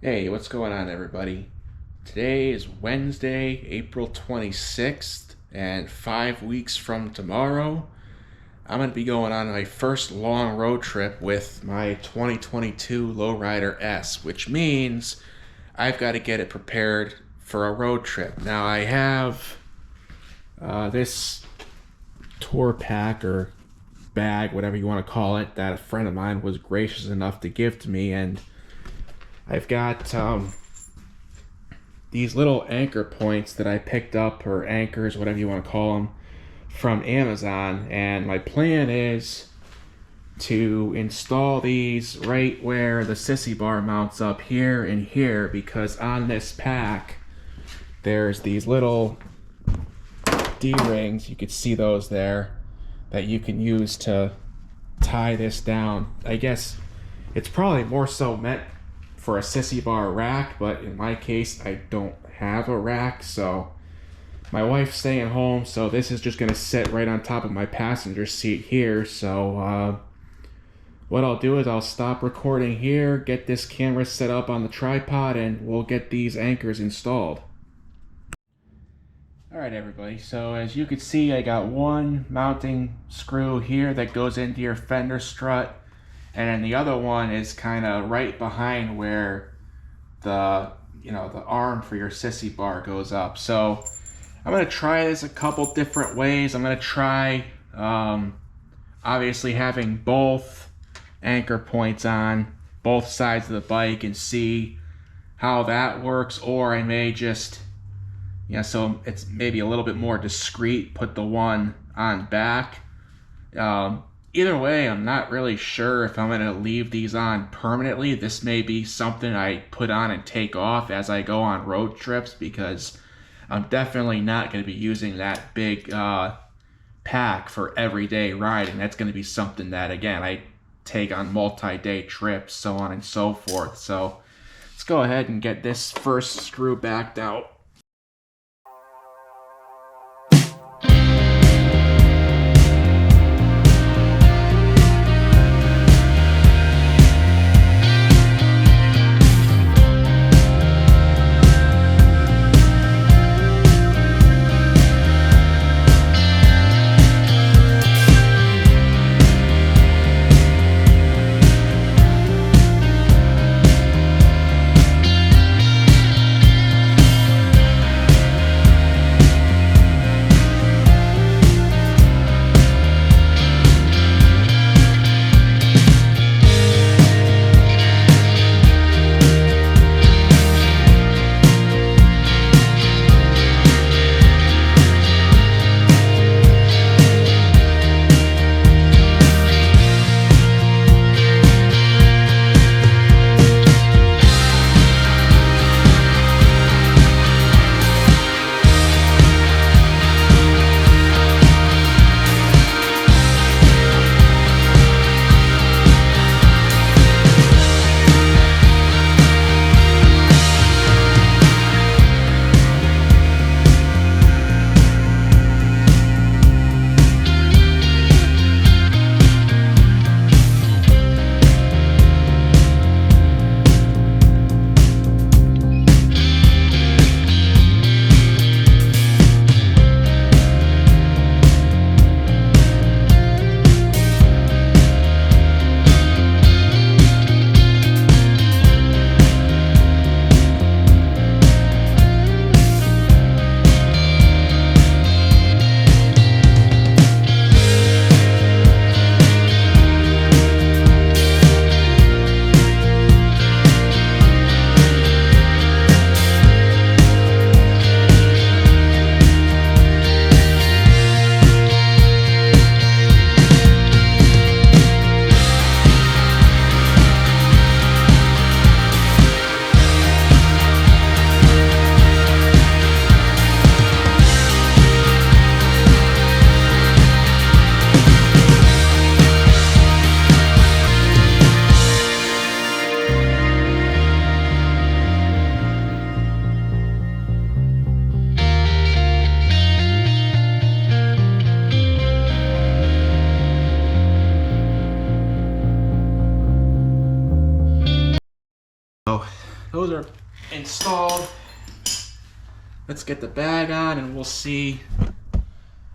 Hey, what's going on, everybody? Today is Wednesday, April 26th, and 5 weeks from tomorrow, I'm going to be going on my first long road trip with my 2022 Lowrider S, which means I've got to get it prepared for a road trip. Now, I have this tour pack or bag, whatever you want to call it, that a friend of mine was gracious enough to give to me, and I've got these little anchor points that I picked up, or anchors, whatever you want to call them, from Amazon. And my plan is to install these right where the sissy bar mounts up here and here, because on this pack there's these little D-rings, you could see those there, that you can use to tie this down. I guess it's probably more so meant for a sissy bar rack, but in my case I don't have a rack, so my wife's staying home, so this is just gonna sit right on top of my passenger seat here. So what I'll do is I'll stop recording here, get this camera set up on the tripod, and we'll get these anchors installed. Alright everybody, so as you can see, I got one mounting screw here that goes into your fender strut, and then the other one is kind of right behind where the arm for your sissy bar goes up. So I'm going to try this a couple different ways. I'm going to try obviously having both anchor points on both sides of the bike and see how that works, or I may just, so it's maybe a little bit more discreet, put the one on back. Either way, I'm not really sure if I'm going to leave these on permanently. This may be something I put on and take off as I go on road trips, because I'm definitely not going to be using that big pack for everyday riding. That's going to be something that, again, I take on multi-day trips, so on and so forth. So let's go ahead and get this first screw backed out. those are installed. Let's get the bag on and we'll see.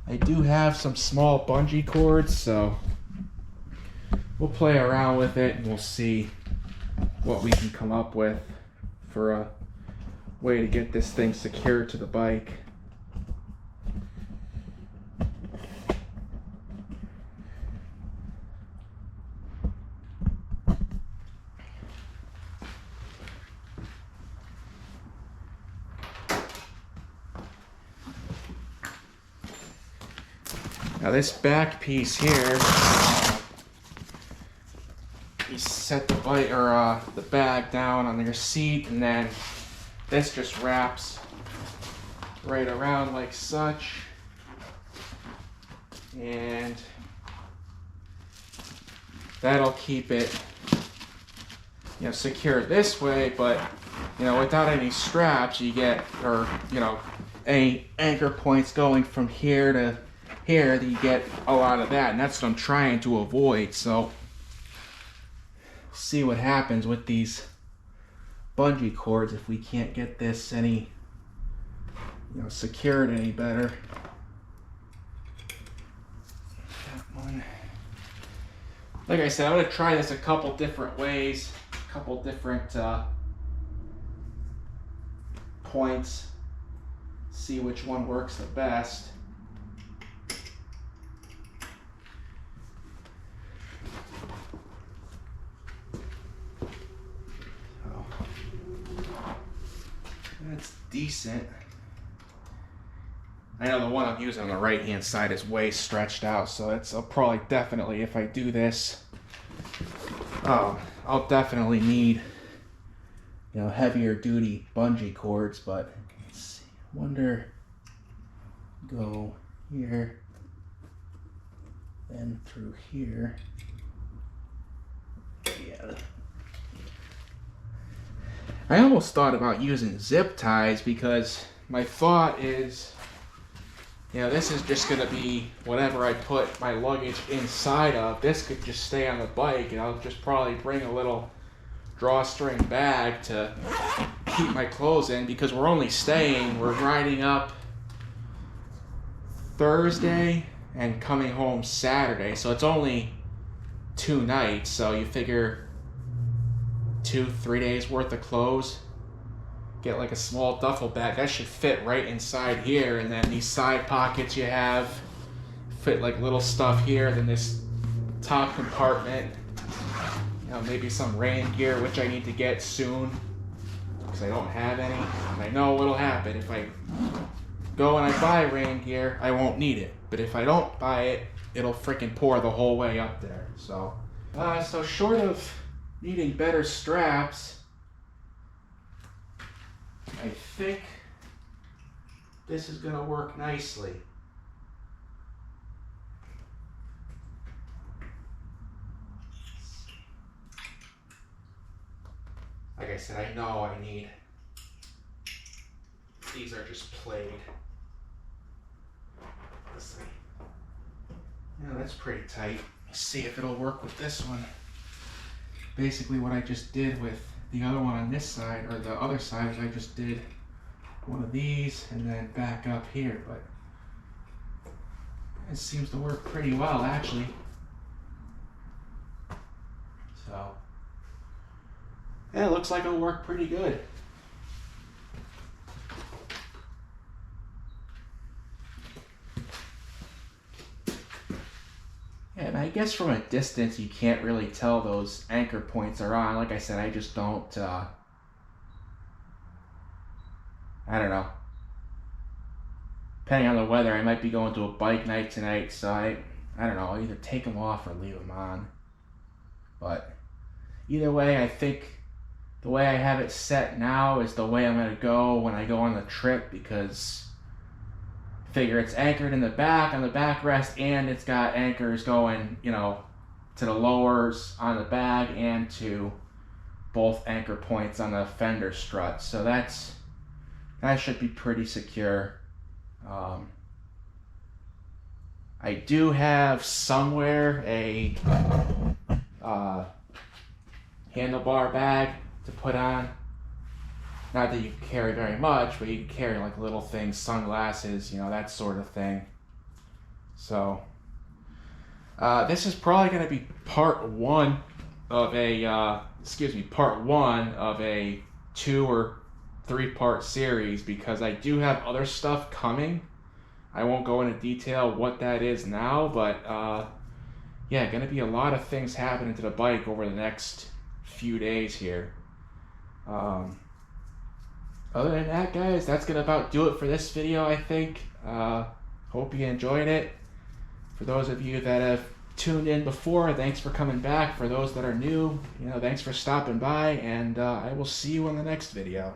I do have some small bungee cords, so we'll play around with it and we'll see what we can come up with for a way to get this thing secured to the bike. Now this back piece here, you set the bike or the bag down on your seat, and then this just wraps right around like such, and that'll keep it, you know, secure this way. But you know, without any straps, you get, or you know, any anchor points going from here to here, you get a lot of that, and that's what I'm trying to avoid. So see what happens with these bungee cords if we can't get this any, you know, secured any better. That one. Like I said, I'm gonna try this a couple different ways, a couple different points, see which one works the best. That's decent. I know the one I'm using on the right hand side is way stretched out, so I'll probably definitely, if I do this, I'll definitely need, you know, heavier duty bungee cords. But let's see, I wonder, go here, then through here. Yeah. I almost thought about using zip ties, because my thought is, you know, this is just going to be whatever I put my luggage inside of. This could just stay on the bike, and I'll just probably bring a little drawstring bag to keep my clothes in, because we're riding up Thursday and coming home Saturday, so it's only 2 nights, so you figure 2-3 days worth of clothes. Get like a small duffel bag that should fit right inside here, and then these side pockets you have fit like little stuff here. Then this top compartment, you know, maybe some rain gear, which I need to get soon because I don't have any, and I know what'll happen if I go and I buy rain gear. I won't need it, but if I don't buy it, it'll freaking pour the whole way up there. So short of needing better straps, I think this is going to work nicely. Like I said, I know I need, these are just played. Let's see. Yeah, that's pretty tight. Let's see if it'll work with this one. Basically what I just did with the other one on this side, or the other side, is I just did one of these and then back up here, but it seems to work pretty well actually. So yeah, it looks like it'll work pretty good. Yeah, and I guess from a distance you can't really tell those anchor points are on. Like I said, I just don't, I don't know. Depending on the weather, I might be going to a bike night tonight, so I don't know, I'll either take them off or leave them on. But either way, I think the way I have it set now is the way I'm going to go when I go on the trip, because figure it's anchored in the back on the backrest, and it's got anchors going, you know, to the lowers on the bag and to both anchor points on the fender strut. So that should be pretty secure. I do have somewhere a handlebar bag to put on Not that you can carry very much, but you can carry like little things, sunglasses, you know, that sort of thing. So this is probably going to be part one of a, part one of a 2 or 3 part series, because I do have other stuff coming. I won't go into detail what that is now, but yeah, going to be a lot of things happening to the bike over the next few days here. Other than that, guys, that's going to about do it for this video, I think. Hope you enjoyed it. For those of you that have tuned in before, thanks for coming back. For those that are new, you know, thanks for stopping by, and I will see you in the next video.